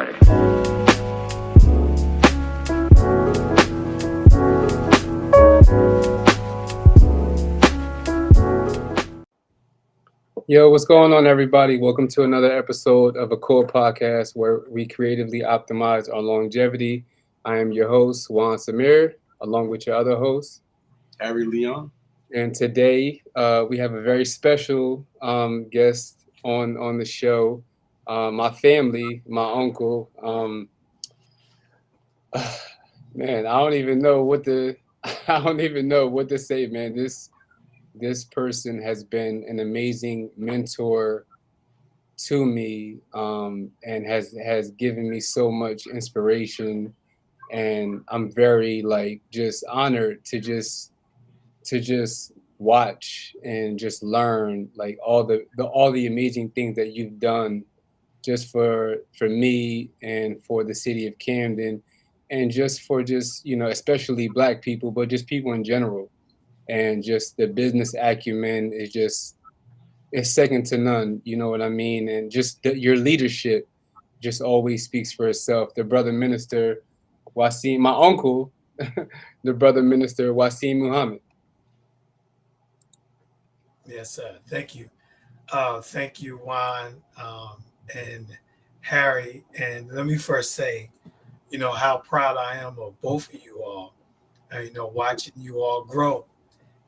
started. Yo, what's going on, everybody? Welcome to another episode of a core podcast where we creatively optimize our longevity. I am your host, Juan Samir, along with your other host. Harry Leon. And today we have a very special guest on the show. My family, my uncle. Man, I don't even know what to. I don't even know what to say, man. This person has been an amazing mentor to me, and has given me so much inspiration, and I'm very like just honored to just watch and just learn like all the amazing things that you've done just for me and for the city of Camden, and just for just especially black people, but just people in general. And just the business acumen is second to none. You know what I mean? And just your leadership just always speaks for itself. The brother minister Wasim, my uncle, the brother minister Wasim Muhammad. Yes, sir. Thank you. Thank you, Juan, and Harry. And let me first say, how proud I am of both of you all. Watching you all grow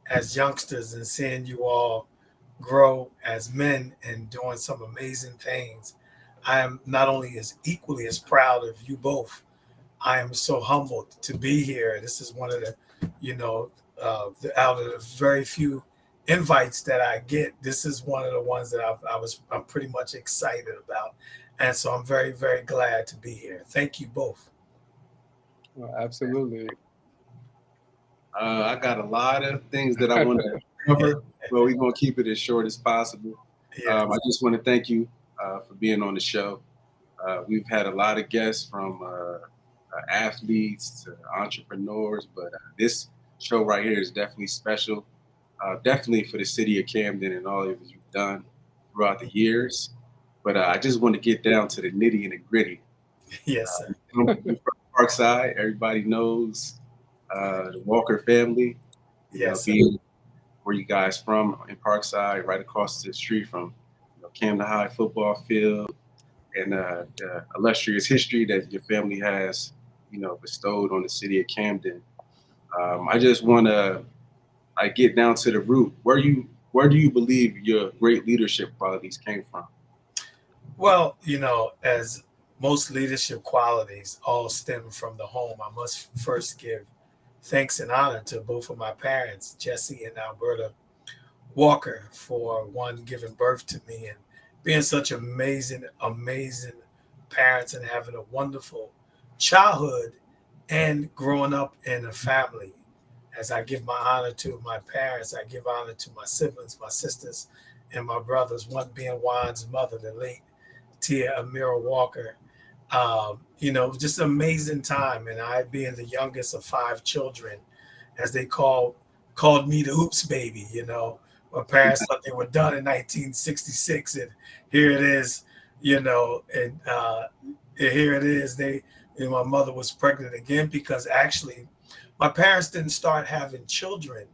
as youngsters and seeing you all grow as men and doing some amazing things. I am not only as equally as proud of you both, I am so humbled to be here. This is one of the, out of the very few invites that I get. This is one of the ones that I'm pretty much excited about, and so I'm very, very glad to be here. Thank you both. Well, absolutely. I got a lot of things that I want to cover, but we're going to keep it as short as possible. Yes. I just want to thank you for being on the show. We've had a lot of guests from athletes to entrepreneurs, but this show right here is definitely special, definitely for the city of Camden and all of you've done throughout the years. But I just want to get down to the nitty and the gritty. Yes, sir. From Parkside, everybody knows the Walker family. Yes, sir. Being where you guys from in Parkside, right across the street from Camden High football field, and the illustrious history that your family has, bestowed on the city of Camden. I just want to get down to the root. Where do you believe your great leadership qualities came from? Well, as most leadership qualities all stem from the home, I must first give thanks and honor to both of my parents, Jesse and Alberta Walker, for one giving birth to me and being such amazing, amazing parents and having a wonderful childhood and growing up in a family. As I give my honor to my parents, I give honor to my siblings, my sisters, and my brothers, one being Juan's mother, the late Tia Amira Walker. Just an amazing time. And I, being the youngest of five children, as they called me the oops baby. My parents thought they were done in 1966, and here it is. And here it is. My mother was pregnant again because actually, my parents didn't start having children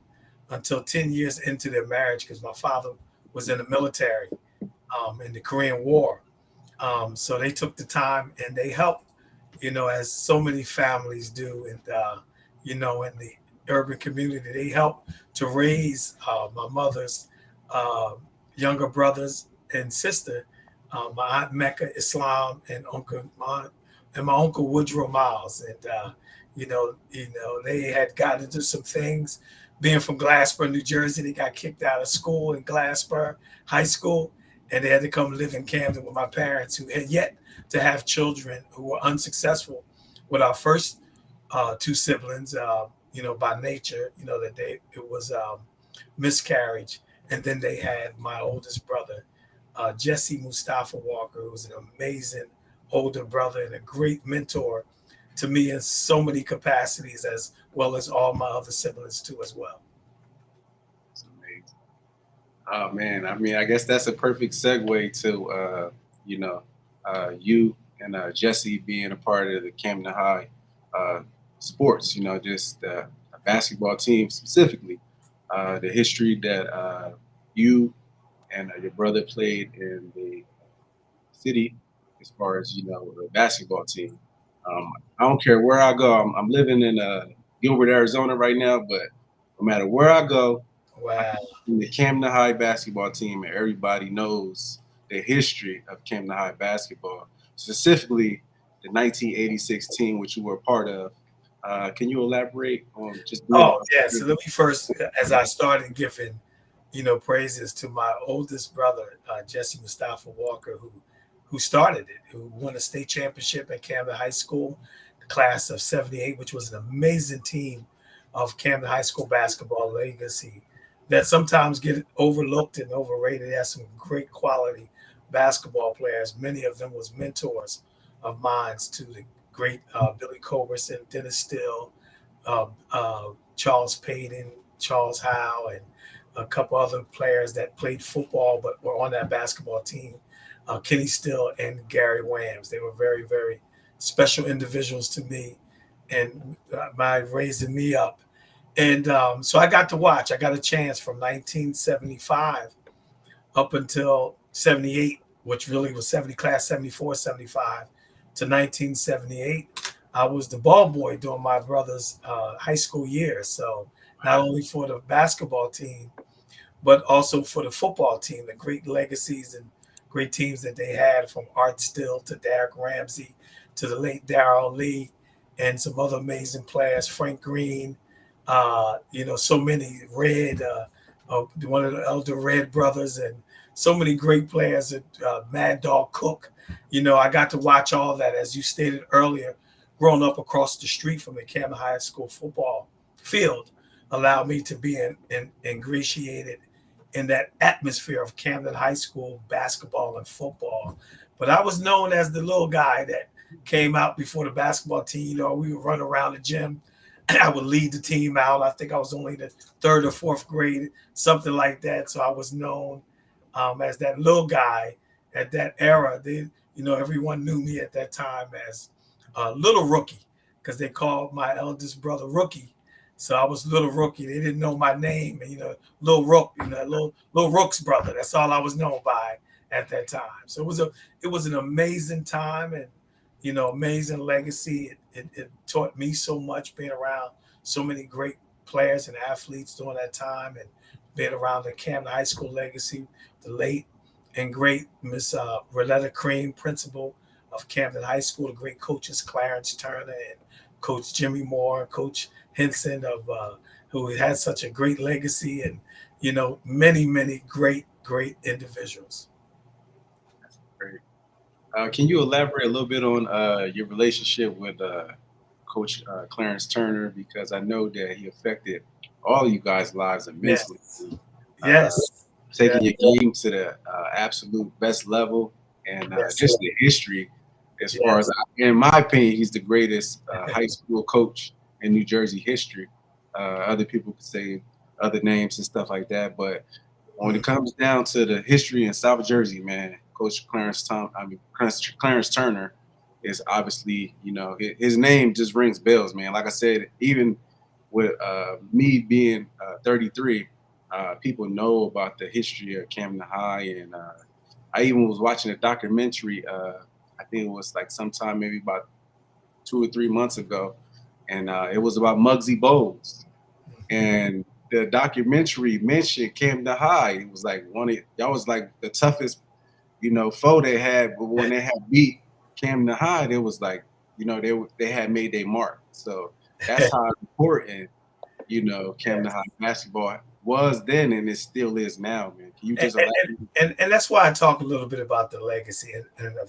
until 10 years into their marriage because my father was in the military in the Korean War. So they took the time and they helped, as so many families do. And, in the urban community, they helped to raise my mother's younger brothers and sister, my aunt Mecca Islam and my uncle Woodrow Miles. And, they had gotten into some things. Being from Glassboro, New Jersey, they got kicked out of school in Glassboro High School, and they had to come live in Camden with my parents, who had yet to have children, who were unsuccessful with our first two siblings, by nature, it was miscarriage. And then they had my oldest brother, Jesse Mustafa Walker, who was an amazing older brother and a great mentor to me in so many capacities, as well as all my other siblings too, as well. It's amazing. Oh man, I mean, I guess that's a perfect segue to you and Jesse being a part of the Camden High uh, sports. Just a basketball team specifically. The history that you and your brother played in the city, as far as the basketball team. Um, I don't care where I go. I'm living in Gilbert, Arizona right now, but no matter where I go, I Wow. can see the Camden High basketball team, and everybody knows the history of Camden High basketball, specifically the 1986 team, which you were a part of. Can you elaborate on just being? Oh, yeah. So let me first, as I started giving, praises to my oldest brother, Jesse Mustafa Walker, who started it, who won a state championship at Camden High School, the class of '78, which was an amazing team of Camden High School basketball legacy that sometimes get overlooked and overrated. It has some great quality basketball players. Many of them was mentors of mine to the great Billy Culberson, Dennis Still, Charles Payton, Charles Howe, and a couple other players that played football but were on that basketball team. Kenny Still and Gary Whams. They were very, very special individuals to me and by raising me up. And so I got to watch. I got a chance from 1975 up until 78, which really was 70 class 74, 75 to 1978. I was the ball boy during my brother's high school years. So not only for the basketball team, but also for the football team, the great legacies and great teams that they had, from Art Still to Derek Ramsey to the late Darrell Lee and some other amazing players, Frank Green, so many Red, one of the elder Red brothers, and so many great players, Mad Dog Cook. I got to watch all that, as you stated earlier, growing up across the street from the Camden High School football field allowed me to be ingratiated in that atmosphere of Camden High School basketball and football. But I was known as the little guy that came out before the basketball team. We would run around the gym. I would lead the team out. I think I was only the third or fourth grade, something like that. So I was known as that little guy at that era. Everyone knew me at that time as Little Rookie, because they called my eldest brother Rookie. So I was Little Rookie. They didn't know my name, and Little Rook, little Rook's brother. That's all I was known by at that time. So it was an amazing time, and amazing legacy. It taught me so much, being around so many great players and athletes during that time, and being around the Camden High School legacy, the late and great Miss Roletta Cream, principal of Camden High School, the great coaches Clarence Turner and Coach Jimmy Moore, Coach Henson, who had such a great legacy, and many, many great individuals. Great. Can you elaborate a little bit on your relationship with Coach Clarence Turner? Because I know that he affected all of you guys' lives immensely, Yes, uh, yes, taking yes, your game to the absolute best level, and yes, just the history. As far as, yes. in my opinion, he's the greatest high school coach in New Jersey history. Other people could say other names and stuff like that, but when it comes down to the history in South Jersey, man, Coach Clarence Turner is obviously, his name just rings bells, man. Like I said, even with me being 33, people know about the history of Camden High, and I even was watching a documentary. I think it was like sometime maybe about 2 or 3 months ago, and it was about Muggsy Bogues, and the documentary mentioned Camden High. It was like y'all was like the toughest, foe they had. But when they had beat Camden High, it was like, they had made their mark. So that's how important, Camden Yes. High basketball was then, and it still is now, man. Can you and, just and, elaborate? and that's why I talk a little bit about the legacy, and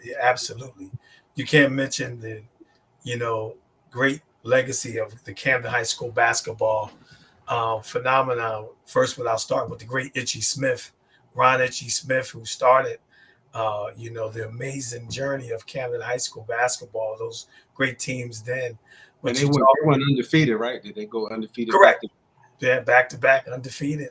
yeah, absolutely, you can't mention the you know great legacy of the Camden High School basketball phenomenon first without starting with the great Itchy Smith, Ron Itchy Smith, who started the amazing journey of Camden High School basketball, those great teams then. And But they you went talk they went undefeated, right? Did they go undefeated back correct. to? Yeah, back to back, undefeated.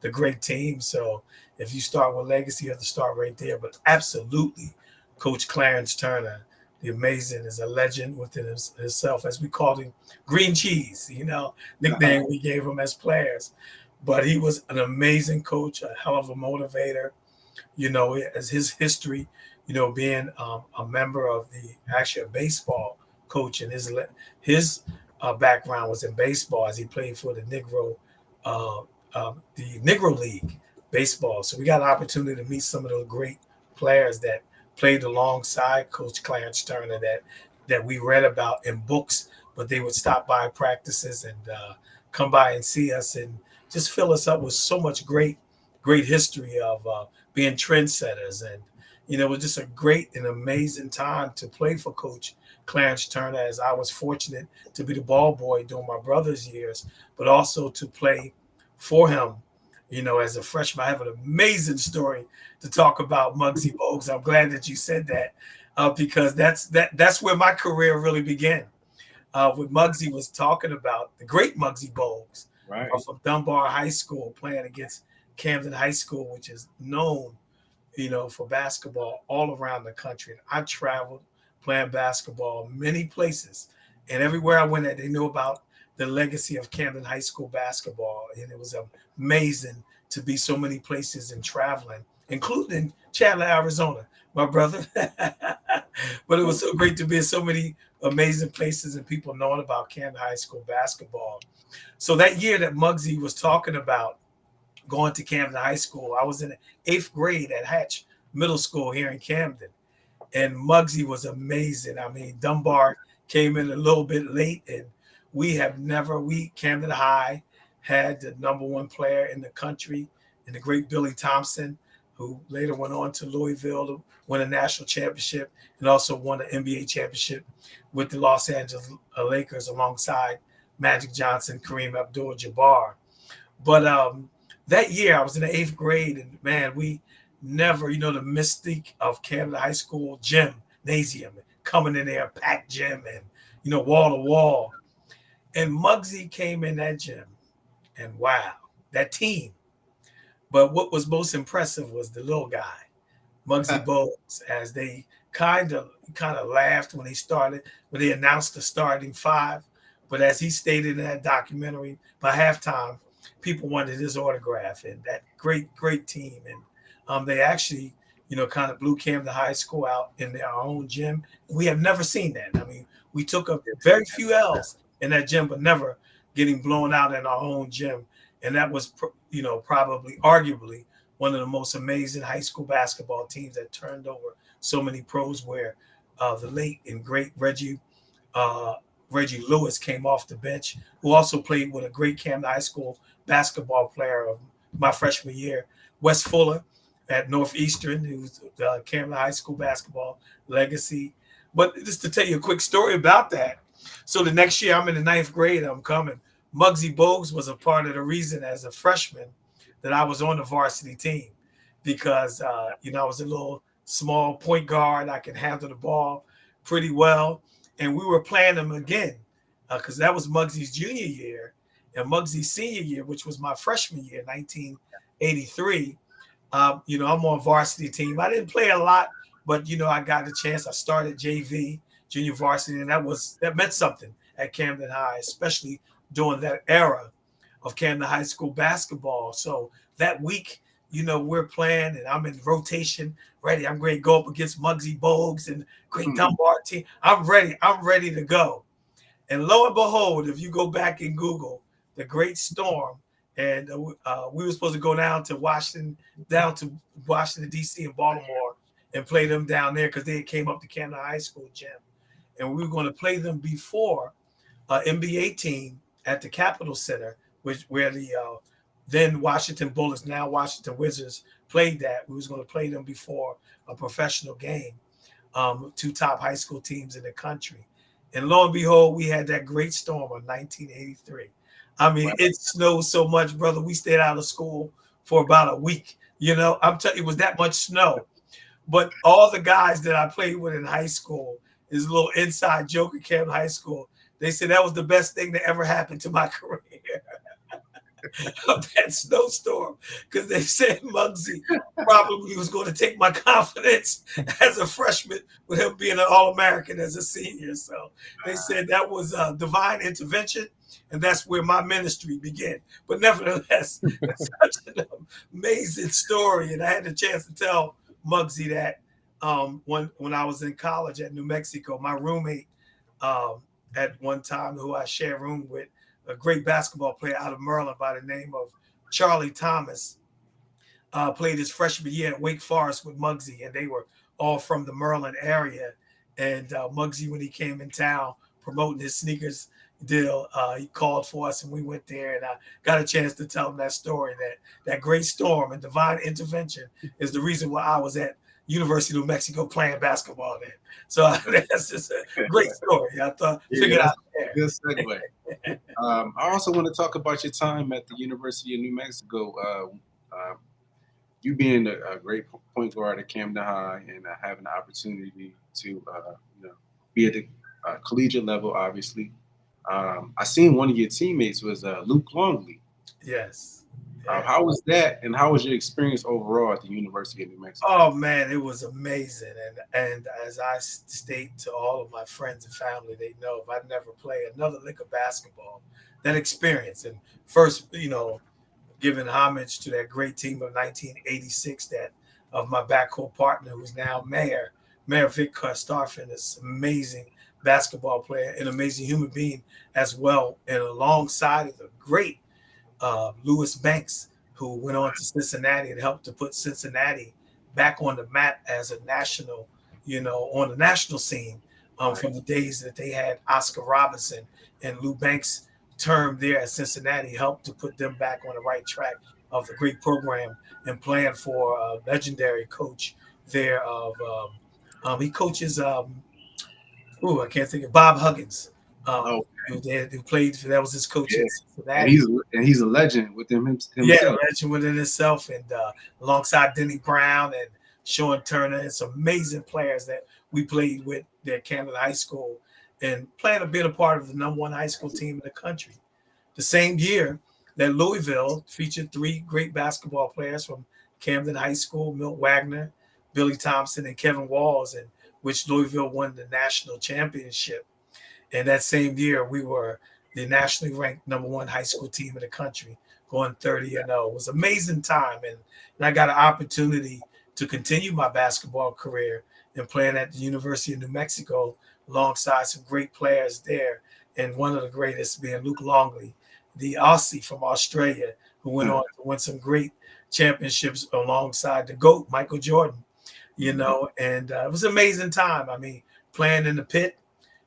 The great team. So if you start with legacy, you have to start right there. But absolutely, Coach Clarence Turner, the amazing, is a legend within himself, as we called him, Green Cheese, nickname we gave him as players. But he was an amazing coach, a hell of a motivator, as his history, being a member of the actually a baseball coach, and his background was in baseball as he played for uh, the Negro League baseball. So we got an opportunity to meet some of those great players that played alongside Coach Clarence Turner that we read about in books, but they would stop by practices and come by and see us and just fill us up with so much great history of being trendsetters. And it was just a great and amazing time to play for Coach Clarence Turner, as I was fortunate to be the ball boy during my brother's years, but also to play for him. As a freshman, I have an amazing story to talk about Muggsy Bogues. I'm glad that you said that, because that's where my career really began. What Muggsy was talking about, the great Muggsy Bogues, Right. from Dunbar High School, playing against Camden High School, which is known, for basketball all around the country. And I traveled playing basketball many places, and everywhere I went at, they knew about the legacy of Camden High School basketball, and it was amazing to be so many places and traveling, including Chandler, Arizona, my brother. But it was so great to be in so many amazing places and people knowing about Camden High School basketball. So that year that Muggsy was talking about going to Camden High School, I was in the 8th grade at Hatch Middle School here in Camden, and Muggsy was amazing. I mean, Dunbar came in a little bit late, and we Camden High had the #1 player in the country, and the great Billy Thompson, who later went on to Louisville to win a national championship and also won an NBA championship with the Los Angeles Lakers alongside Magic Johnson, Kareem Abdul-Jabbar. But that year I was in the 8th grade, and man, we never, the mystique of Camden High School gymnasium, coming in there, packed gym, and wall to wall. And Muggsy came in that gym, and wow, that team. But what was most impressive was the little guy, Muggsy Bogues, as they kind of laughed when they announced the starting five. But as he stated in that documentary, by halftime, people wanted his autograph, and that great team. And they actually, kind of blew Camden High School out in their own gym. We have never seen that. I mean, we took a very few L's in that gym, but never getting blown out in our own gym. And that was, probably arguably one of the most amazing high school basketball teams that turned over so many pros, where the late and great uh, Reggie Lewis came off the bench, who also played with a great Camden High School basketball player of my freshman year, Wes Fuller at Northeastern, who's the Camden High School basketball legacy. But just to tell you a quick story about that. So the next year, I'm in the 9th grade, I'm coming. Muggsy Bogues was a part of the reason as a freshman that I was on the varsity team, because, I was a little small point guard. I could handle the ball pretty well. And we were playing them again, because that was Muggsy's junior year, and Muggsy's senior year, which was my freshman year, 1983. I'm on varsity team. I didn't play a lot, but I got a chance. I started JV, junior varsity, and that meant something at Camden High, especially during that era of Camden High School basketball. So that week, we're playing, and I'm in rotation, ready. I'm ready to go up against Muggsy Bogues and great Dunbar team. I'm ready. I'm ready to go. And lo and behold, if you go back and Google the Great Storm, and we were supposed to go down to Washington D.C. and Baltimore, and play them down there because they came up to Camden High School gym, and we were going to play them before NBA team at the Capitol Center, where the then Washington Bullets, now Washington Wizards, played that. We was going to play them before a professional game, two top high school teams in the country. And lo and behold, we had that great storm of 1983. I mean, it snowed so much, brother. We stayed out of school for about a week. I'm telling you, it was that much snow. But all the guys that I played with in high school, is a little inside joke at Camden High School. They said that was the best thing that ever happened to my career. of that snowstorm because they said Muggsy probably was going to take my confidence as a freshman with him being an All-American as a senior. So they said that was divine intervention, and that's where my ministry began. But nevertheless, it's such an amazing story, and I had the chance to tell Muggsy that when I was in college at New Mexico, my roommate at one time who I shared room with, a great basketball player out of Maryland by the name of Charlie Thomas, played his freshman year at Wake Forest with Muggsy, and they were all from the Maryland area. And Muggsy, when he came in town promoting his sneakers deal, he called for us, and we went there, and I got a chance to tell him that story, that great storm and divine intervention is the reason why I was at University of New Mexico playing basketball then. So that's just a great story. I thought figured out there. Good segue. I also want to talk about your time at the University of New Mexico. You being a great point guard at Camden High and having the opportunity to be at the collegiate level, obviously. I seen one of your teammates was Luke Longley. Yes. How was that, and how was your experience overall at the University of New Mexico? Oh man, it was amazing, and as I state to all of my friends and family, they know if I never play another lick of basketball, that experience, and first, giving homage to that great team of 1986, that of my backcourt partner, who's now Mayor Vic Starfin, this amazing basketball player, an amazing human being as well, and alongside of the great Lewis Banks, who went on to Cincinnati and helped to put Cincinnati back on the map as a national, on the national scene from the days that they had Oscar Robinson, and Lou Banks' term there at Cincinnati helped to put them back on the right track of the great program and playing for a legendary coach there he coaches I can't think of Bob Huggins. Who played for, that was his coach. Yeah. And he's a legend within himself. Yeah, legend within himself, and alongside Denny Brown and Sean Turner, and some amazing players that we played with at Camden High School, and playing to be a part of the #1 high school team in the country. The same year that Louisville featured 3 great basketball players from Camden High School: Milt Wagner, Billy Thompson, and Kevin Walls, in which Louisville won the national championship. And that same year, we were the nationally ranked #1 high school team in the country, going 30-0. It was an amazing time. And I got an opportunity to continue my basketball career and playing at the University of New Mexico alongside some great players there. And one of the greatest being Luke Longley, the Aussie from Australia, who went on to win some great championships alongside the GOAT, Michael Jordan, and it was an amazing time. I mean, playing in the pit,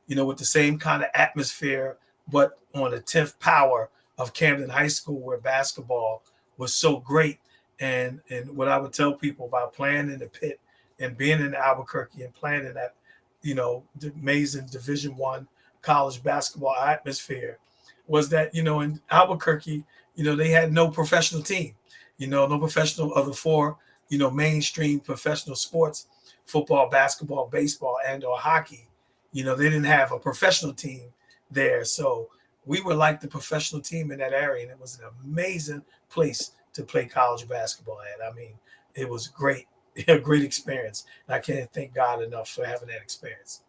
with the same kind of atmosphere, but on the 10th power of Camden High School, where basketball was so great. And what I would tell people about playing in the pit and being in Albuquerque and playing in that, the amazing Division I college basketball atmosphere was that, in Albuquerque, they had no professional team, no professional of the 4, mainstream professional sports, football, basketball, baseball, and or hockey. They didn't have a professional team there. So we were like the professional team in that area. And it was an amazing place to play college basketball at. I mean, it was great, a great experience. And I can't thank God enough for having that experience.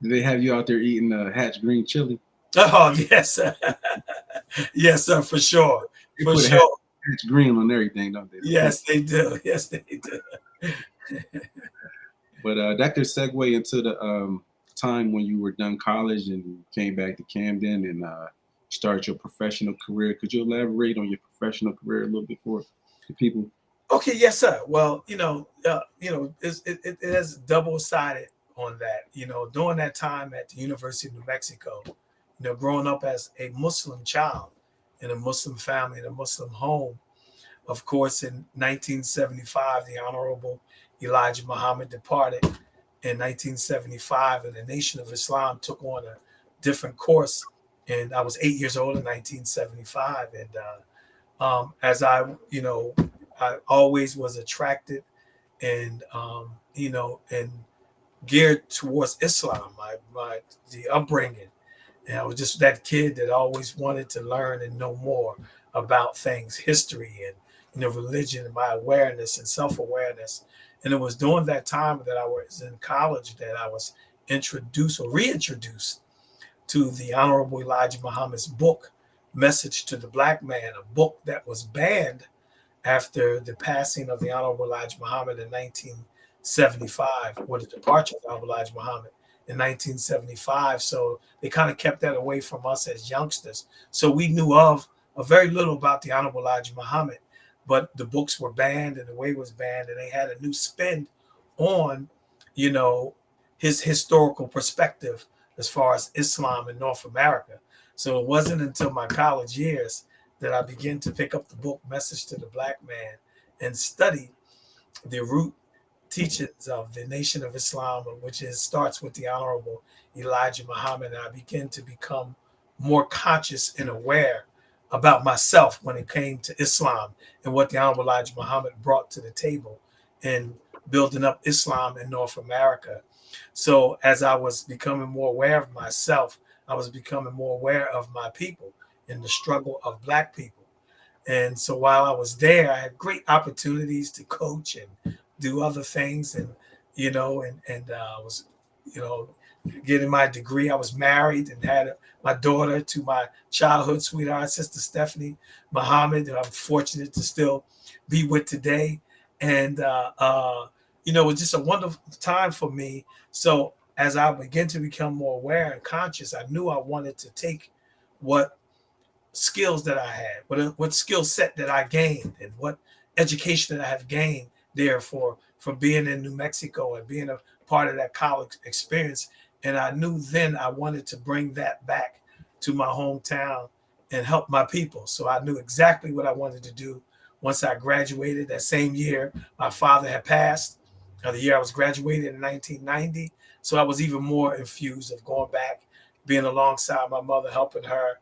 Did they have you out there eating Hatch green chili? Oh, yes. Yes, sir, for sure. They put Hatch green on everything, don't they? Yes, they do. Yes, they do. But that could segue into the time when you were done college and you came back to Camden and started your professional career. Could you elaborate on your professional career a little bit for the people? Okay, yes, sir. Well, it has double-sided on that. During that time at the University of New Mexico, growing up as a Muslim child in a Muslim family, in a Muslim home, of course, in 1975, the Honorable Elijah Muhammad departed in 1975, and the Nation of Islam took on a different course. And I was 8 years old in 1975. And as I always was attracted and, and geared towards Islam, the upbringing. And I was just that kid that always wanted to learn and know more about things, history and religion, and my awareness and self-awareness. And it was during that time that I was in college that I was introduced or reintroduced to the Honorable Elijah Muhammad's book, Message to the Black Man, a book that was banned after the passing of the Honorable Elijah Muhammad in 1975, or the departure of the Honorable Elijah Muhammad in 1975. So they kind of kept that away from us as youngsters. So we knew of a very little about the Honorable Elijah Muhammad, but the books were banned and the way was banned, and they had a new spin on, you know, his historical perspective as far as Islam in North America. So it wasn't until my college years that I began to pick up the book Message to the Black Man and study the root teachings of the Nation of Islam, which is starts with the Honorable Elijah Muhammad. And I began to become more conscious and aware about myself when it came to Islam and what the Honorable Elijah Muhammad brought to the table in building up Islam in North America. So as I was becoming more aware of myself, I was becoming more aware of my people and the struggle of Black people. And so while I was there, I had great opportunities to coach and do other things, and I was, you know, getting my degree. I was married and had my daughter to my childhood sweetheart, Sister Stephanie Muhammad, who I'm fortunate to still be with today. And it was just a wonderful time for me. So as I began to become more aware and conscious, I knew I wanted to take what skills that I had, what skill set that I gained, and what education that I have gained there for being in New Mexico and being a part of that college experience. And I knew then I wanted to bring that back to my hometown and help my people. So I knew exactly what I wanted to do. Once I graduated that same year, my father had passed. The year I was graduated in 1990. So I was even more infused of going back, being alongside my mother, helping her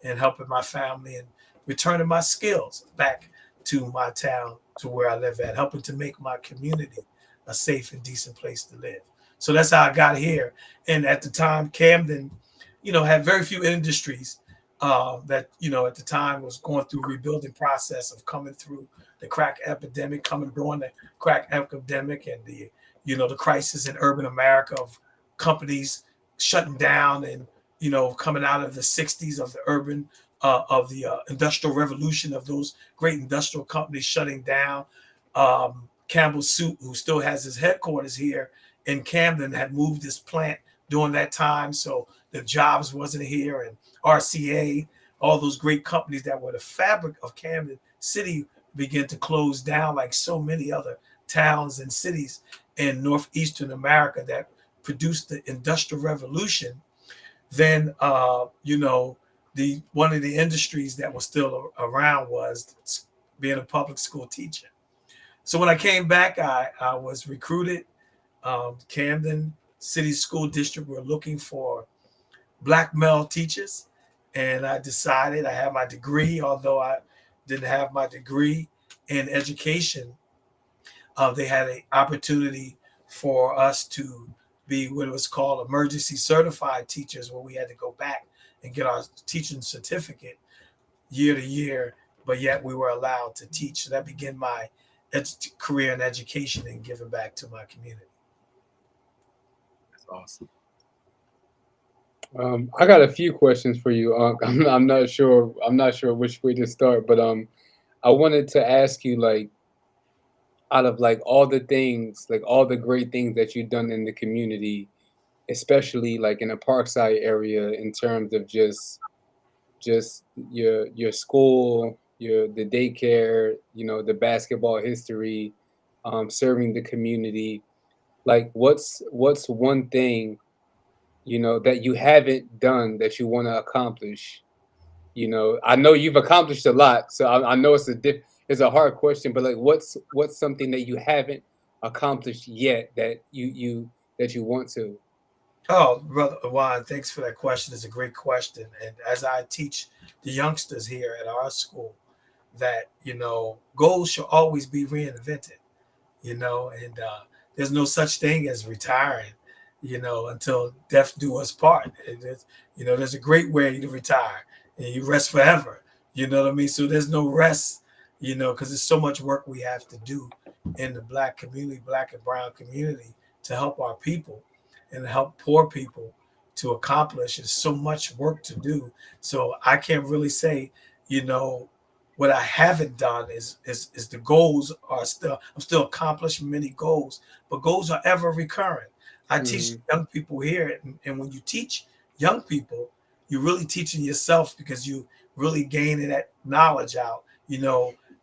and helping my family and returning my skills back to my town, to where I live at, helping to make my community a safe and decent place to live. So that's how I got here. And at the time, Camden, had very few industries that, at the time was going through rebuilding process of coming through the crack epidemic, coming during the crack epidemic and the crisis in urban America of companies shutting down and, coming out of the 60s of the urban, of the industrial revolution of those great industrial companies shutting down. Campbell Soup, who still has his headquarters here in Camden, had moved his plant during that time. So the jobs wasn't here, and RCA, all those great companies that were the fabric of Camden City began to close down, like so many other towns and cities in Northeastern America that produced the Industrial Revolution. Then, the one of the industries that was still around was being a public school teacher. So when I came back, I was recruited. Camden City School District were looking for Black male teachers, and I decided, I had my degree, although I didn't have my degree in education. They had an opportunity for us to be what was called emergency certified teachers, where we had to go back and get our teaching certificate year to year, but yet we were allowed to teach. So that began my career in education and giving back to my community. That's awesome. I got a few questions for you. I'm not sure. I'm not sure which way to start, but I wanted to ask you, like, out of like all the things, like all the great things that you've done in the community, especially like in the Parkside area, in terms of just your school, the daycare, the basketball history, serving the community. Like, what's one thing that you haven't done that you want to accomplish? I know you've accomplished a lot, so I know it's a hard question, but like, what's something that you haven't accomplished yet that you want to? Oh, Brother Juan, thanks for that question. It's a great question. And as I teach the youngsters here at our school, that, goals should always be reinvented, and there's no such thing as retiring, until death do us part. There's a great way to retire and you rest forever. You know what I mean? So there's no rest, because there's so much work we have to do in the black community, black and brown community, to help our people and help poor people to accomplish. There's so much work to do. So I can't really say, you know, what I haven't done is the goals are still, I'm still accomplishing many goals, but goals are ever recurring. I teach Hmm. young people here, and when you teach young people, you're really teaching yourself because you really gaining that knowledge out.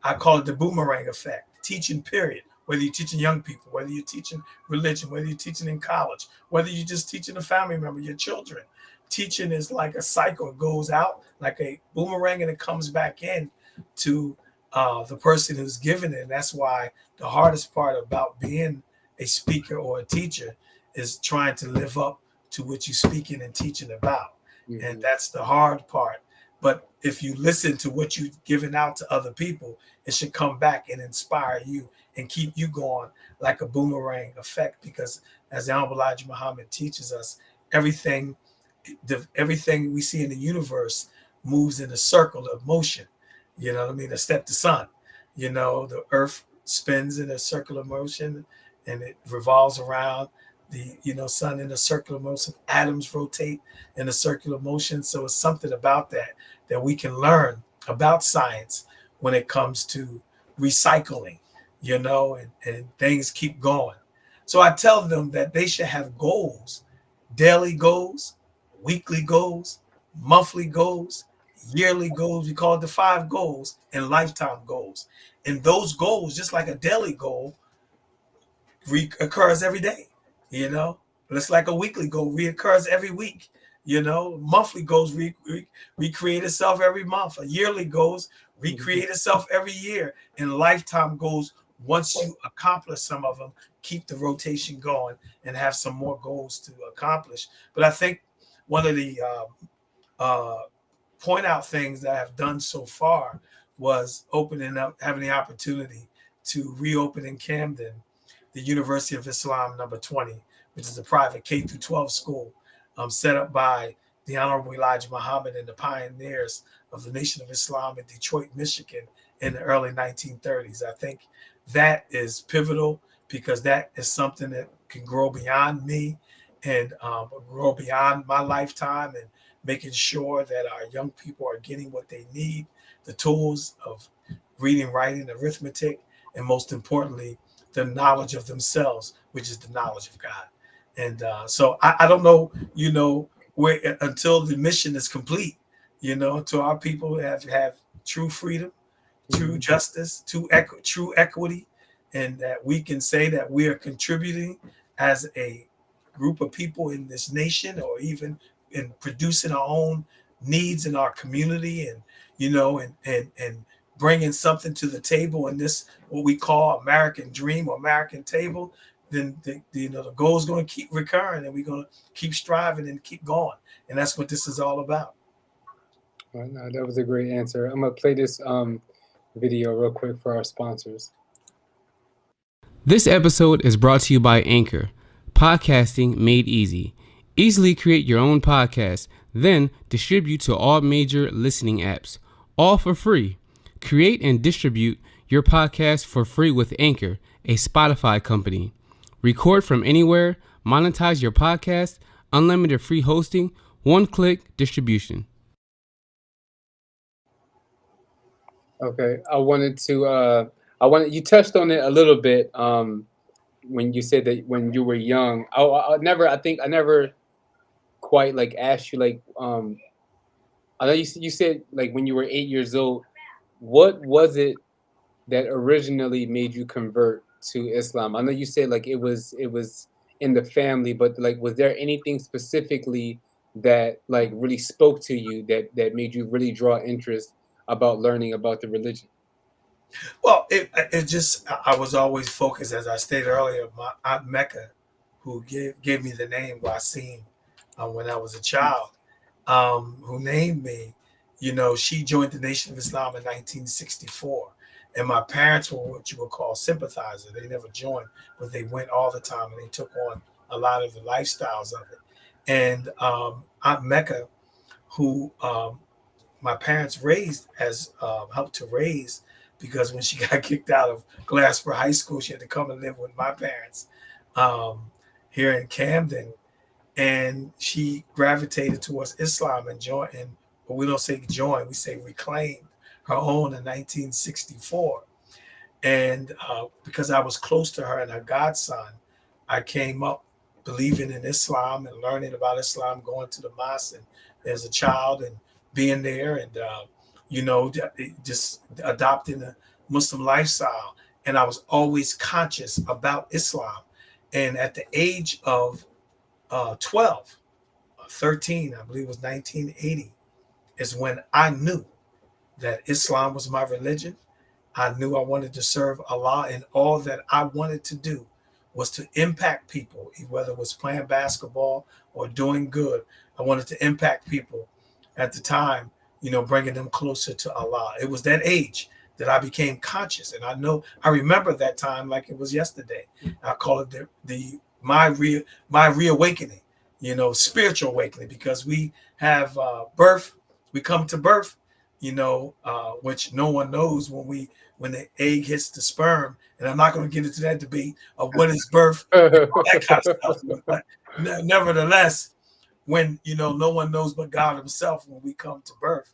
I call it the boomerang effect. Teaching, period. Whether you're teaching young people, whether you're teaching religion, whether you're teaching in college, whether you're just teaching a family member, your children. Teaching is like a cycle. It goes out like a boomerang and it comes back in to the person who's giving it. And that's why the hardest part about being a speaker or a teacher is trying to live up to what you're speaking and teaching about. And Hmm. that's the hard part. But if you listen to what you've given out to other people, it should come back and inspire you and keep you going like a boomerang effect. Because as the Honorable Elijah Muhammad teaches us, everything everything we see in the universe moves in a circle of motion. You know what I mean? A step to sun. The earth spins in a circle of motion and it revolves around the sun in a circular motion. Atoms rotate in a circular motion. So it's something about that we can learn about science when it comes to recycling, and things keep going. So I tell them that they should have goals, daily goals, weekly goals, monthly goals, yearly goals. We call it the 5 goals, and lifetime goals. And those goals, just like a daily goal, reoccurs every day. You know, but it's like a weekly goal reoccurs every week. Monthly goals recreate itself every month. A yearly goals Hmm. recreate itself every year. And lifetime goals, once you accomplish some of them, keep the rotation going and have some more goals to accomplish. But I think one of the uh, point out things that I've done so far was opening up, having the opportunity to reopen in Camden the University of Islam number 20, which is a private K through 12 school set up by the Honorable Elijah Muhammad and the pioneers of the Nation of Islam in Detroit, Michigan in the early 1930s. I think that is pivotal because that is something that can grow beyond me and grow beyond my lifetime, and making sure that our young people are getting what they need, the tools of reading, writing, arithmetic, and most importantly, the knowledge of themselves, which is the knowledge of God. And so I don't know, where until the mission is complete, to our people have true freedom, true Hmm. justice, true equity, and that we can say that we are contributing as a group of people in this nation, or even in producing our own needs in our community, and and bringing something to the table in this what we call American dream or American table. Then the goal is going to keep recurring, and we're going to keep striving and keep going, and that's what this is all about. Well, no, that was a great answer. I'm gonna play this video real quick for our sponsors. This episode is brought to you by Anchor, podcasting made easy. Easily create your own podcast, then distribute to all major listening apps, all for free. Create and distribute your podcast for free with Anchor, a Spotify company. Record from anywhere, monetize your podcast, unlimited free hosting, one-click distribution. Okay, I wanted you touched on it a little bit when you said that when you were young. I never quite like asked you like I know you said like when you were 8 years old. What was it that originally made you convert to Islam? I know you said like it was in the family, but like was there anything specifically that like really spoke to you that made you really draw interest about learning about the religion? Well, it just I was always focused, as I stated earlier. My aunt Mecca, who gave me the name Wasim when I was a child, who named me. She joined the Nation of Islam in 1964, and my parents were what you would call sympathizers. They never joined, but they went all the time, and they took on a lot of the lifestyles of it. And Aunt Mecca, who my parents raised as helped to raise, because when she got kicked out of Glasper High School, she had to come and live with my parents um, here in Camden, and she gravitated towards Islam and joined. And but we don't say join, we say reclaimed her own in 1964. And because I was close to her and her godson, I came up believing in Islam and learning about Islam, going to the mosque and as a child and being there and, just adopting a Muslim lifestyle. And I was always conscious about Islam. And at the age of 12, 13, I believe it was 1980, is when I knew that Islam was my religion. I knew I wanted to serve Allah, and all that I wanted to do was to impact people, whether it was playing basketball or doing good. I wanted to impact people at the time, bringing them closer to Allah. It was that age that I became conscious, and I remember that time like it was yesterday. I call it my reawakening, spiritual awakening, because we have birth, we come to birth, which no one knows when the egg hits the sperm. And I'm not going to get into that debate of what is birth, and all that kind of stuff. But nevertheless, when no one knows but God Himself when we come to birth,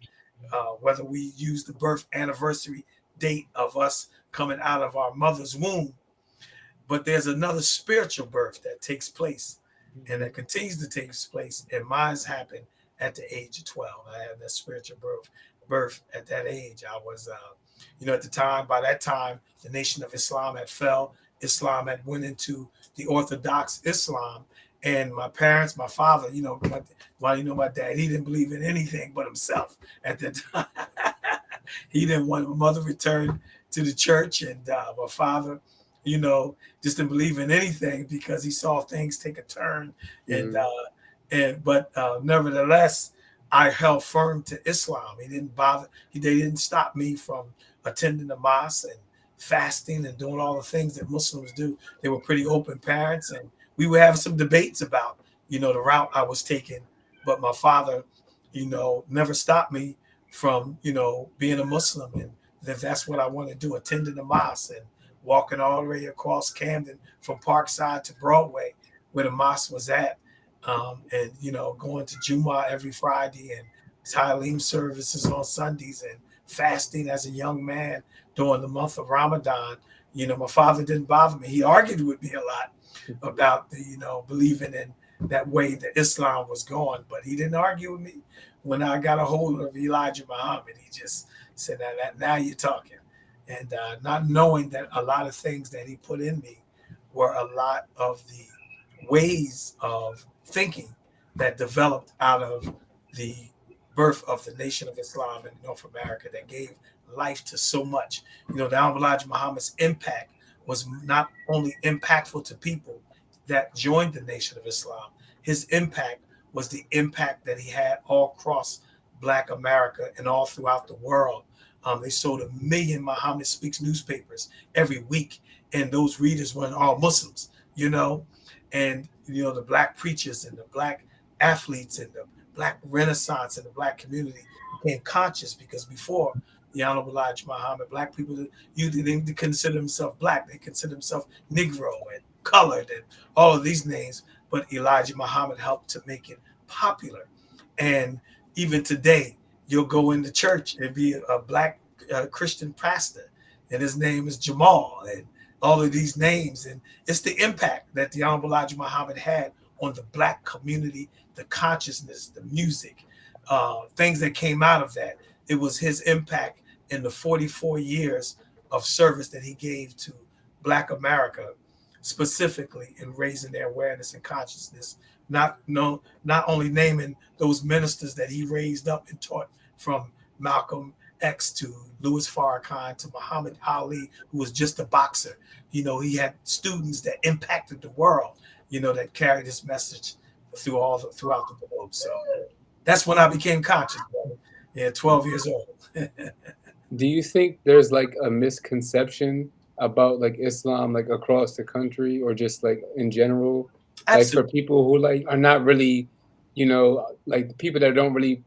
whether we use the birth anniversary date of us coming out of our mother's womb, but there's another spiritual birth that takes place and that continues to take place. And mine's happened at the age of 12. I had that spiritual birth at that age. I was, at the time, by that time, the Nation of Islam had fell. Islam had went into the Orthodox Islam. And my parents, my father, my dad, he didn't believe in anything but himself at the time. He didn't want my mother returned to the church, and my father, just didn't believe in anything because he saw things take a turn. But nevertheless, I held firm to Islam. They didn't stop me from attending the mosque and fasting and doing all the things that Muslims do. They were pretty open parents, and we would have some debates about, the route I was taking. But my father, never stopped me from, being a Muslim. And that's what I want to do, attending the mosque and walking all the way across Camden from Parkside to Broadway, where the mosque was at. And going to Jumu'ah every Friday and Talim services on Sundays and fasting as a young man during the month of Ramadan. My father didn't bother me. He argued with me a lot about believing in that way that Islam was going, but he didn't argue with me. When I got a hold of Elijah Muhammad, he just said, now you're talking. And not knowing that a lot of things that he put in me were a lot of the ways of thinking that developed out of the birth of the Nation of Islam in North America that gave life to so much. The Honorable Elijah Muhammad's impact was not only impactful to people that joined the Nation of Islam, his impact was the impact that he had all across Black America and all throughout the world. They sold 1 million Muhammad Speaks newspapers every week, and those readers weren't all Muslims, and the Black preachers and the Black athletes and the Black Renaissance and the Black community became conscious, because before the Honorable Elijah Muhammad, Black people, you didn't consider themselves Black. They considered themselves Negro and colored and all of these names. But Elijah Muhammad helped to make it popular. And even today, you'll go into church and be a Black Christian pastor, and his name is Jamal, and all of these names. And it's the impact that the Honorable Elijah Muhammad had on the Black community, the consciousness, the music, things that came out of that. It was his impact in the 44 years of service that he gave to Black America, specifically in raising their awareness and consciousness, not only naming those ministers that he raised up and taught, from Malcolm X to Louis Farrakhan to Muhammad Ali, who was just a boxer. He had students that impacted the world, that carried his message throughout the globe. So that's when I became conscious, brother. Yeah, 12 years old. Do you think there's like a misconception about like Islam like across the country, or just like in general? Like for Absolutely. people who like are not really, like the people that don't really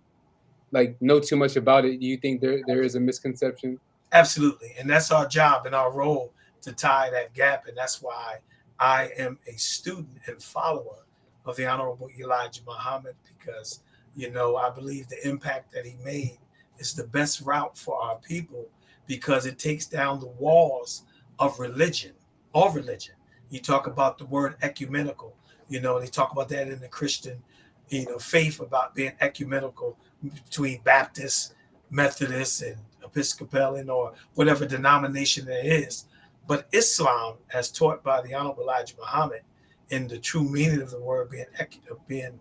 like know too much about it, do you think there is a misconception? Absolutely. And that's our job and our role to tie that gap. And that's why I am a student and follower of the Honorable Elijah Muhammad, because, I believe the impact that he made is the best route for our people, because it takes down the walls of religion, all religion. You talk about the word ecumenical, they talk about that in the Christian, faith, about being ecumenical between Baptists, Methodist, and Episcopalian, or whatever denomination there is. But Islam, as taught by the Honorable Elijah Muhammad, in the true meaning of the word, being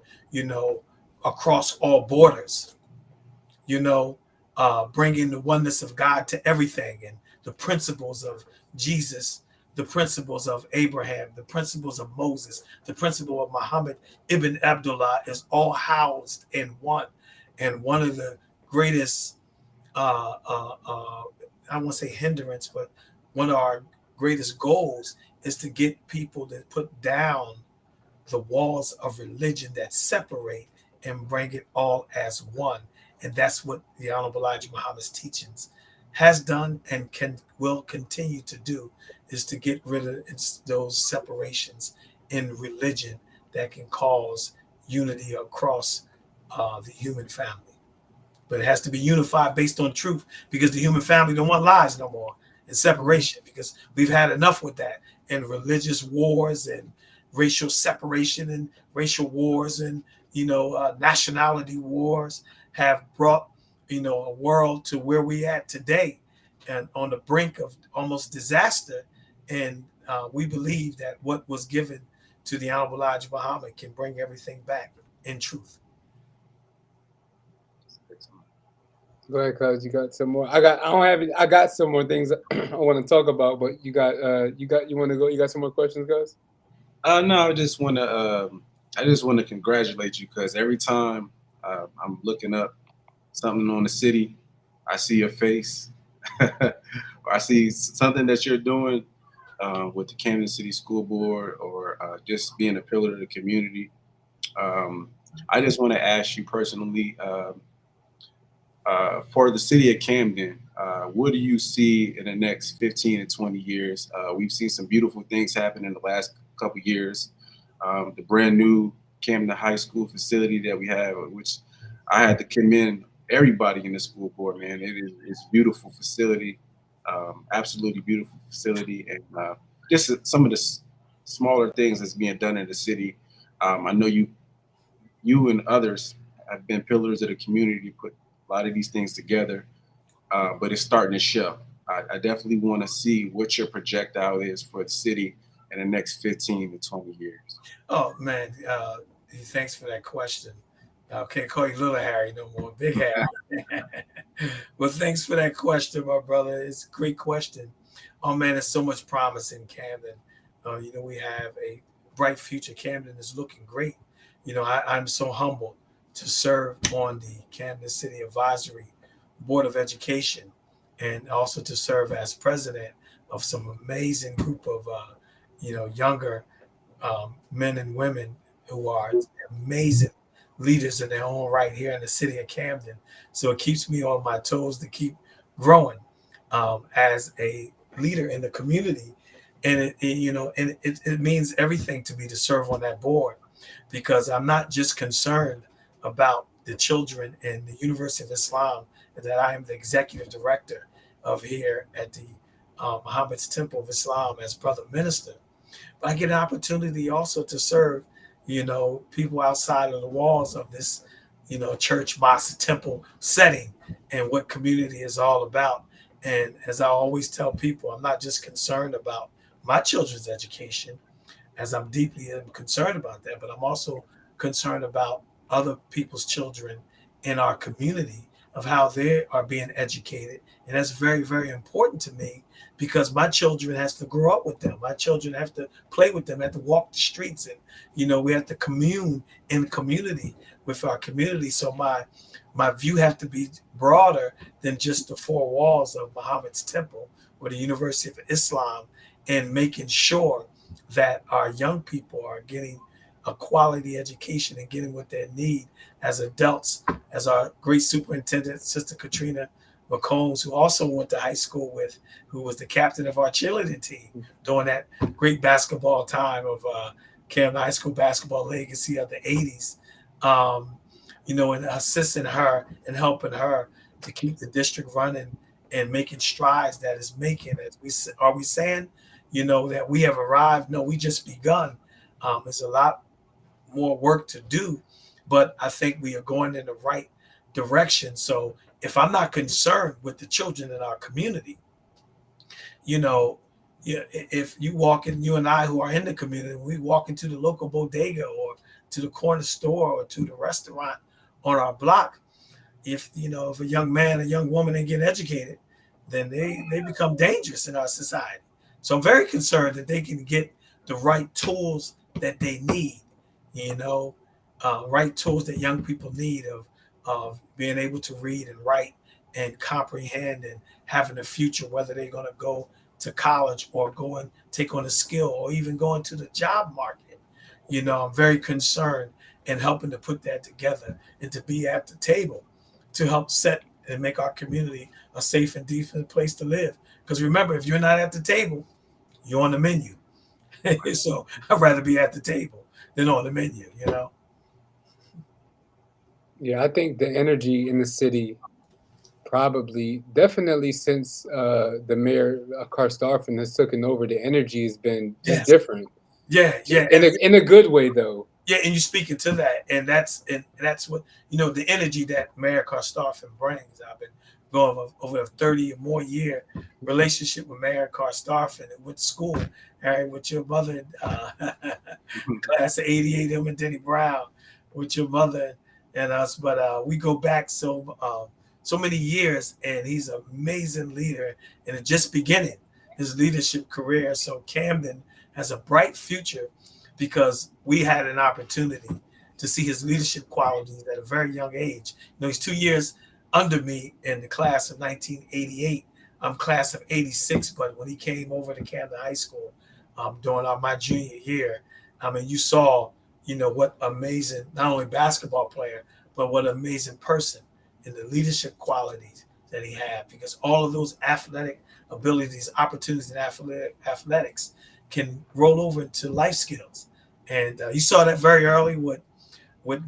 across all borders, you know, bringing the oneness of God to everything, and the principles of Jesus, the principles of Abraham, the principles of Moses, the principle of Muhammad ibn Abdullah is all housed in one. And one of the greatest, I won't say hindrance, but one of our greatest goals is to get people to put down the walls of religion that separate and bring it all as one. And that's what the Honorable Elijah Muhammad's teachings has done and will continue to do, is to get rid of those separations in religion that can cause unity across the human family. But it has to be unified based on truth, because the human family don't want lies no more and separation, because we've had enough with that, and religious wars and racial separation and racial wars and nationality wars have brought a world to where we at today, and on the brink of almost disaster. And we believe that what was given to the Honorable Elijah Muhammad can bring everything back in truth. Go ahead, cuz you got some more. I don't have it. I got some more things I want to talk about, but you want to go? You got some more questions, guys? No, I just want to congratulate you, because every time I'm looking up something on the city, I see your face, or I see something that you're doing with the Camden City School Board, or just being a pillar of the community. I just want to ask you personally, for the city of Camden, what do you see in the next 15 to 20 years? We've seen some beautiful things happen in the last couple of years. The brand new Camden High School facility that we have, which I had to commend everybody in the school board, man. It's a beautiful facility, absolutely beautiful facility, and just some of the smaller things that's being done in the city. I know you and others have been pillars of the community, put a lot of these things together, but it's starting to show. I definitely want to see what your projectile is for the city in the next 15 to 20 years. Oh man, thanks for that question. I can't call you Little Harry no more, Big Harry. Well, thanks for that question, my brother. It's a great question. Oh man, there's so much promise in Camden. We have a bright future. Camden is looking great. I'm so humbled to serve on the Camden City Advisory Board of Education, and also to serve as president of some amazing group of younger men and women who are amazing leaders in their own right here in the city of Camden. So it keeps me on my toes to keep growing as a leader in the community. And it means everything to me to serve on that board, because I'm not just concerned about the children in the University of Islam, and that I am the executive director of here at the Muhammad's Temple of Islam as brother minister. But I get an opportunity also to serve, people outside of the walls of this, church, mosque, temple setting, and what community is all about. And as I always tell people, I'm not just concerned about my children's education, as I'm deeply concerned about that, but I'm also concerned about other people's children in our community, of how they are being educated. And that's very, very important to me, because my children has to grow up with them. My children have to play with them, have to walk the streets, and we have to commune in community with our community. So my view have to be broader than just the four walls of Muhammad's temple or the University of Islam, and making sure that our young people are getting a quality education and getting what they need as adults, as our great superintendent, Sister Katrina McCombs, who also went to high school with, who was the captain of our cheerleading team during that great basketball time of Camden High School basketball legacy of the 80s. Um, and assisting her and helping her to keep the district running and making strides that is making. As we are we saying, that we have arrived? No, we just begun. There's a lot more work to do, but I think we are going in the right direction. So if I'm not concerned with the children in our community, you know, if you walk in, you and I who are in the community, we walk into the local bodega or to the corner store or to the restaurant on our block, if a young man, a young woman ain't getting educated, then they become dangerous in our society. So I'm very concerned that they can get the right tools that they need, you know, right tools that young people need of being able to read and write and comprehend and having a future, whether they're going to go to college or go and take on a skill or even go into the job market. I'm very concerned in helping to put that together and to be at the table to help set and make our community a safe and decent place to live. Because remember, if you're not at the table, you're on the menu. So I'd rather be at the table than on the menu. Yeah, I think the energy in the city probably definitely since the mayor Karstoffen has taken over, the energy has been just Yes. different. Yeah, yeah. In a good way though. Yeah, and you speaking to that, and that's what the energy that Mayor Karstoffen brings. I've been going over a 30 or more year relationship with Mayor Karstoffen and with school, with your mother, class of '88, him and Denny Brown, with your mother and us. But we go back so many years, and he's an amazing leader, and it's just beginning his leadership career. So Camden has a bright future because we had an opportunity to see his leadership qualities at a very young age. He's 2 years under me in the class of 1988. I'm class of '86, but when he came over to Camden High School during my junior year, I mean, you saw, what amazing, not only basketball player, but what amazing person and the leadership qualities that he had, because all of those athletic abilities, opportunities in athletics can roll over into life skills. And you saw that very early with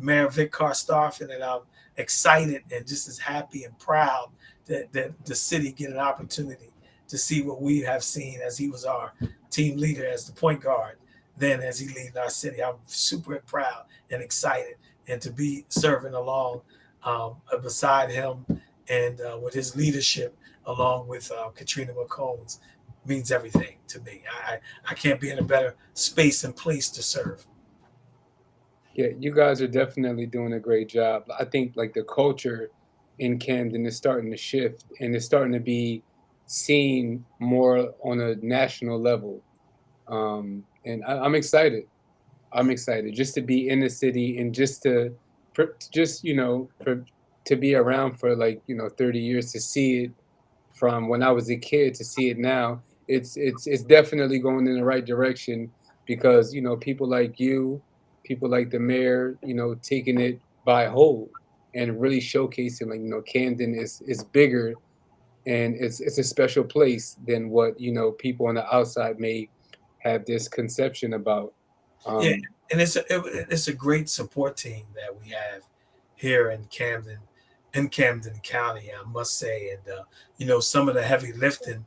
Mayor Vic Karstoffen, and I'm excited and just as happy and proud that the city get an opportunity to see what we have seen as he was our team leader as the point guard, then as he leading our city. I'm super proud and excited, and to be serving along beside him and with his leadership along with Katrina McCombs means everything to me. I can't be in a better space and place to serve. Yeah, you guys are definitely doing a great job. I think like the culture in Camden is starting to shift and it's starting to be seen more on a national level. And I'm excited. I'm excited just to be in the city and just to be around for like 30 years to see it from when I was a kid to see it now. It's definitely going in the right direction because people like you, people like the mayor, taking it by whole and really showcasing like Camden is bigger and it's a special place than what people on the outside may have this conception about. Yeah, Um, and it's a great support team that we have here in Camden County, I must say. And some of the heavy lifting,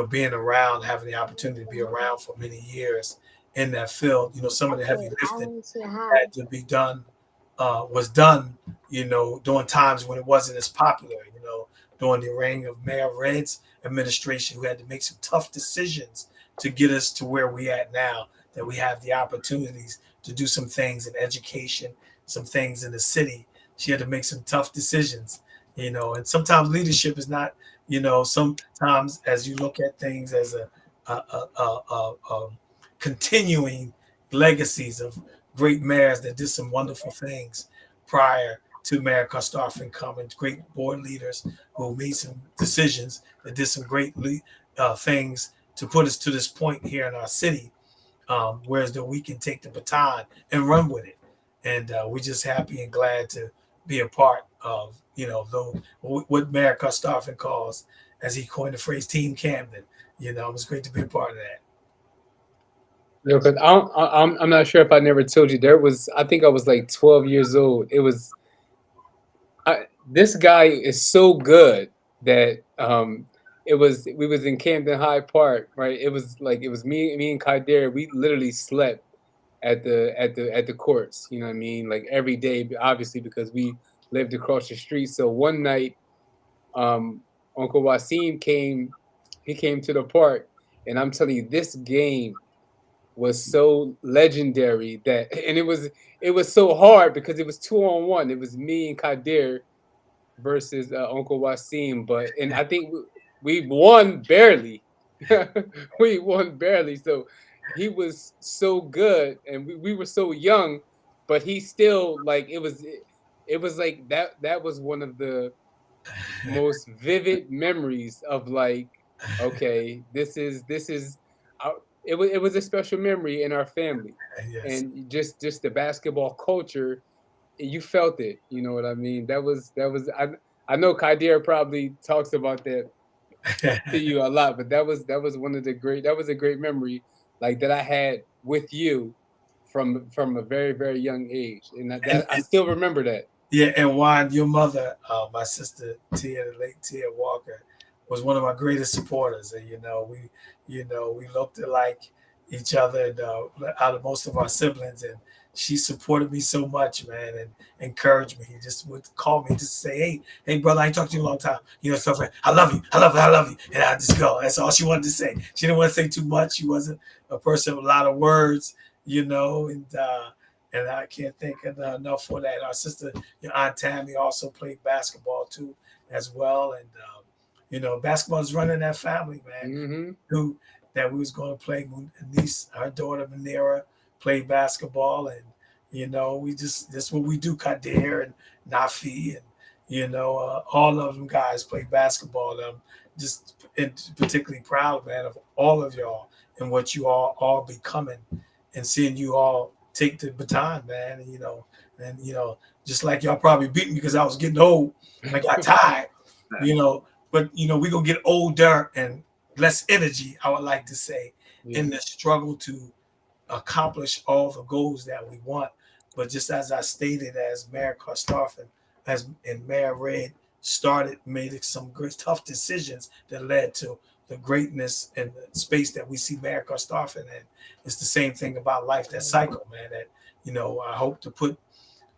being around, having the opportunity to be around for many years in that field, some of the heavy lifting had to be done, was done, during times when it wasn't as popular, during the reign of Mayor Red's administration, who had to make some tough decisions to get us to where we at now, that we have the opportunities to do some things in education, some things in the city. She had to make some tough decisions, and sometimes leadership is not, sometimes as you look at things as a continuing legacies of great mayors that did some wonderful things prior to Mayor Karstoffen coming, great board leaders who made some decisions that did some great things to put us to this point here in our city. whereas that we can take the baton and run with it. And we're just happy and glad to be a part of, though what Mayor Kostofin calls, as he coined the phrase, Team Camden. It was great to be a part of that. Because I'm not sure if I never told you. I think I was like 12 years old. This guy is so good that we was in Camden High Park, right? It was me and Kader. We literally slept at the courts. You know what I mean? Like every day, obviously because we lived across the street. So one night, um, Uncle Wasim came. He came to the park, and I'm telling you, this game was so legendary and it was so hard because it was 2-on-1. It was me and Kadir versus Uncle Wasim, and I think we won barely. We won barely. So he was so good, and we were so young, but he still like it was like that was one of the most vivid memories of like, okay, this is it was a special memory in our family. Yes. And just the basketball culture, you felt it. You know what I mean? That was I know Kadir probably talks about that to you a lot, but that was one of the great that was a great memory like that I had with you from a very very young age, and and, I and still remember that. Yeah, and Juan, your mother, my sister Tia, the late Tia Walker, was one of my greatest supporters, and we looked like each other, and, out of most of our siblings, and she supported me so much, man, and encouraged me. He just would call me just to say, hey, brother, I ain't talked to you in a long time, stuff like, I love you, I love you, I love you, and I just go. That's all she wanted to say. She didn't want to say too much. She wasn't a person with a lot of words, and I can't thank her enough for that. Our sister, Aunt Tammy, also played basketball too, as well. And basketball is running that family, man. Hmm. Knew that we was going to play. Niece, her daughter Manera, played basketball, and we just that's what we do. Kadir and Nafi, and all of them guys play basketball. I'm just particularly proud, man, of all of y'all and what you all becoming, and seeing you all take the baton, man. And just like y'all probably beat me because I was getting old and I got tired, you know. But we're gonna get older and less energy, I would like to say, Yeah. in the struggle to accomplish all the goals that we want. But just as I stated, as Mayor Karstoffen, as and Mayor Red made some great tough decisions that led to the greatness and the space that we see Mayor Karstoffen in. It's the same thing about life, that cycle, man. That I hope to put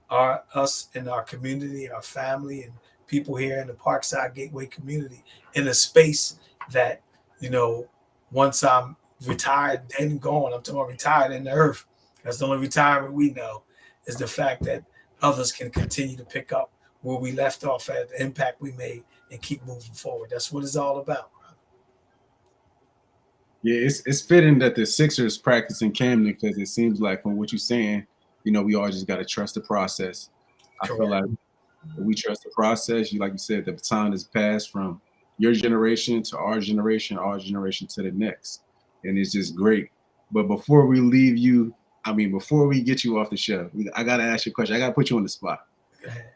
us in our community, our family, and people here in the Parkside Gateway community in a space that, you know, once I'm retired and gone, I'm talking about retired in the earth. That's the only retirement we know, is the fact that others can continue to pick up where we left off at, the impact we made, and keep moving forward. That's what it's all about. Yeah, it's fitting that the Sixers practice in Camden because it seems like from what you're saying, we all just got to trust the process. I feel Correct. like if we trust the process, like you said, the baton is passed from your generation to our generation to the next, and it's just great. But before we leave you, before we get you off the show, I gotta ask you a question. I gotta put you on the spot. Go ahead.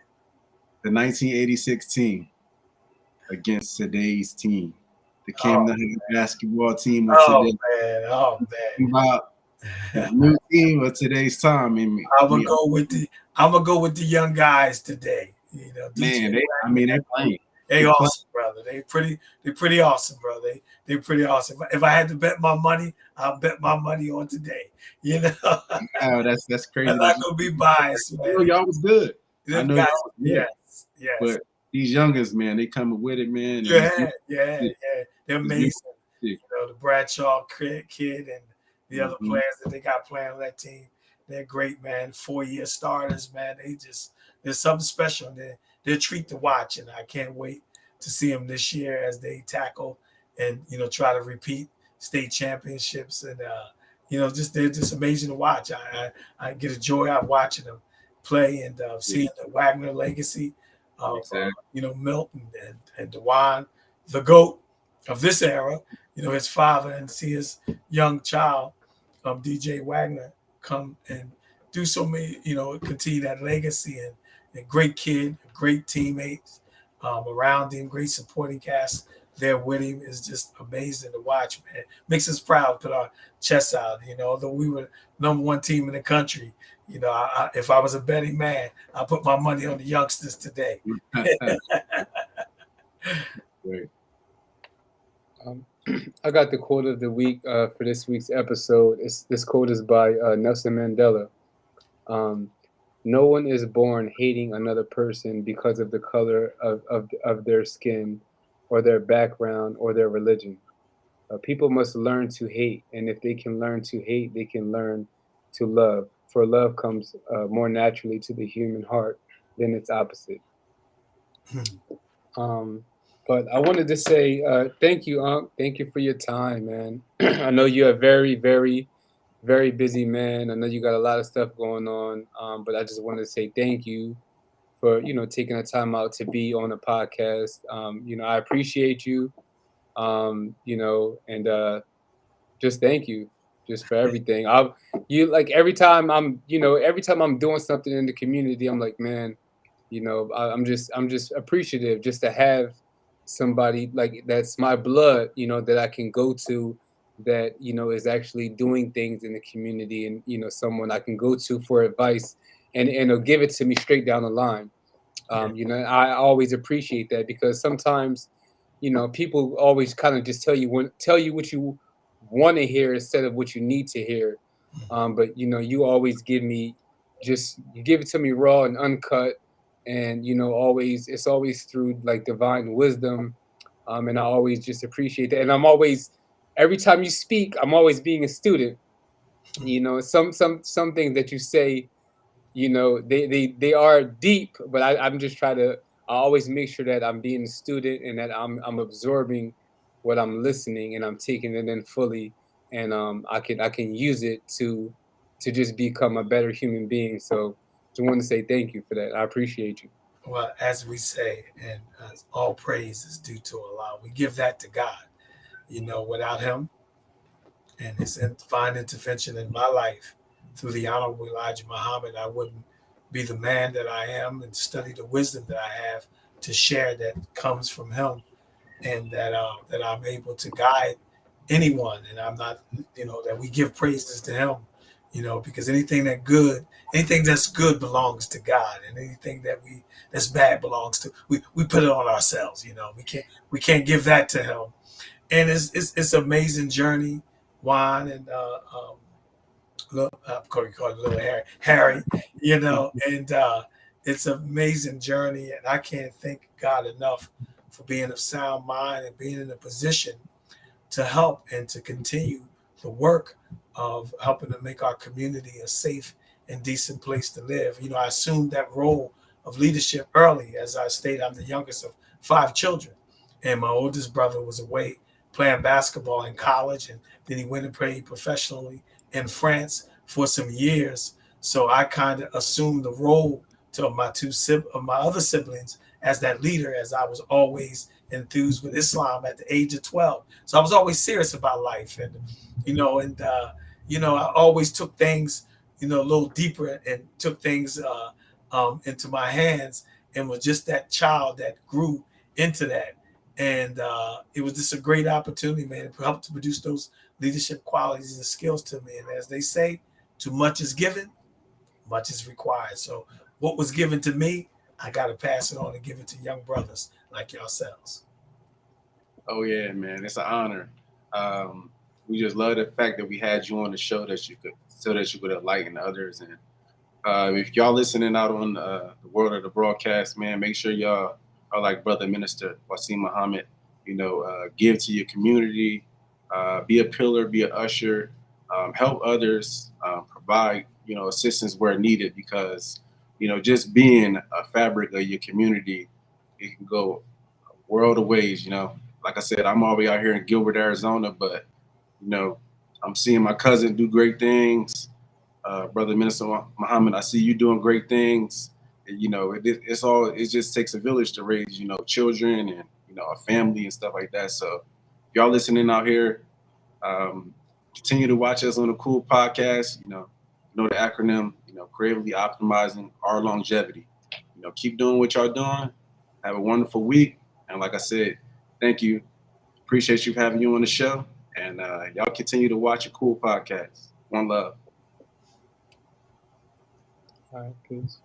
The 1986 team against today's team, the Oh, Camden High basketball team of oh today. man, oh About the man. new team of today's time. I'm gonna go with the young guys today. DJ Man, Wagner, they playing. they They playing. awesome, brother. They pretty awesome, bro. They pretty awesome. If I had to bet my money, I'll bet my money on today. I'm Wow, that's crazy. not gonna be biased, I know man. y'all was good. I Them know guys, y'all was good. yes. But these youngers, man, they coming with it, man. And Yeah, yeah. They're it's beautiful amazing. to see. The Bradshaw kid and the other Mhm. players that they got playing on that team, they're great, man. 4-year starters, man. There's something special. They're a treat to watch, and I can't wait to see them this year as they tackle and try to repeat state championships. And just they're just amazing to watch. I get a joy out of watching them play and seeing the Wagner legacy of Exactly. Milton and Dewan, the GOAT of this era, his father, and see his young child DJ Wagner come and do so many, continue that legacy, and great kid, great teammates around him, great supporting cast there with him is just amazing to watch, man. Makes us proud, put our chests out. Although we were number one team in the country, if I was a betting man, I put my money on the youngsters today. Great. Um, I got the quote of the week for this week's episode. This quote is by Nelson Mandela. Um, no one is born hating another person because of the color of their skin or their background or their religion. People must learn to hate, and if they can learn to hate, they can learn to love. For love comes more naturally to the human heart than its opposite. Um, but I wanted to say thank you, Unc. Thank you for your time, man. I know you're a very, very, very busy man. I know you got a lot of stuff going on, but I just wanted to say thank you for taking the time out to be on the podcast. I appreciate you. And just thank you just for everything. You like every time I'm doing something in the community, I'm like, man, I'm just appreciative just to have somebody like that's my blood, that I can go to that is actually doing things in the community, and someone I can go to for advice, and it'll give it to me straight down the line. I always appreciate that because sometimes people always kind of just tell you what you want to hear instead of what you need to hear. But you always you give it to me raw and uncut, and always it's always through like divine wisdom. And I always just appreciate that, and I'm always every time you speak, I'm always being a student. Some things that you say, they are deep, but I'm just trying to I always make sure that I'm being a student and that I'm absorbing what I'm listening, and I'm taking it in fully, and I can use it to just become a better human being. So just want to say thank you for that. I appreciate you. Well, as we say, and all praise is due to Allah. We give that to God. Without Him and His divine intervention in my life through the Honorable Elijah Muhammad, I wouldn't be the man that I am and study the wisdom that I have to share that comes from Him, and that I'm able to guide anyone, and I'm not, that we give praises to Him, because anything that's good belongs to God, and anything that's bad belongs to we put it on ourselves. We can't give that to Him, and it's an amazing journey, Juan, and I'm going to call it little Harry, and it's an amazing journey, and I can't thank God enough for being of sound mind and being in a position to help and to continue the work of helping to make our community a safe and decent place to live. I assumed that role of leadership early. As I stated, I'm the youngest of 5 children, and my oldest brother was away playing basketball in college, and then he went and played professionally in France for some years. So I kind of assumed the role to my other siblings as that leader, as I was always enthused with Islam at the age of 12. So I was always serious about life, and I always took things a little deeper and took things into my hands, and was just that child that grew into that. And it was just a great opportunity, man. It helped to produce those leadership qualities and skills to me. And as they say, too much is given, much is required. So what was given to me, I got to pass it on and give it to young brothers like yourselves. Oh yeah, man, it's an honor. Um, we just love the fact that we had you on the show so that you could enlighten others. And if y'all listening out on the world of the broadcast, man, make sure y'all are like Brother Minister Wasim Muhammad. Give to your community, be a pillar, be an usher, help others, provide assistance where needed, because just being a fabric of your community, it can go a world of ways. Like I said, I'm already out here in Gilbert, Arizona, but you know, I'm seeing my cousin do great things. Brother Minister Muhammad, I see you doing great things. It just takes a village to raise children and a family and stuff like that. So, if y'all listening out here, um, Continue to watch us on the C.O.O.L podcast. You know the acronym. Creatively optimizing our longevity. Keep doing what y'all doing. Have a wonderful week. And like I said, thank you. Appreciate you having you on the show. And y'all continue to watch a C.O.O.L podcast. One love. All right, peace.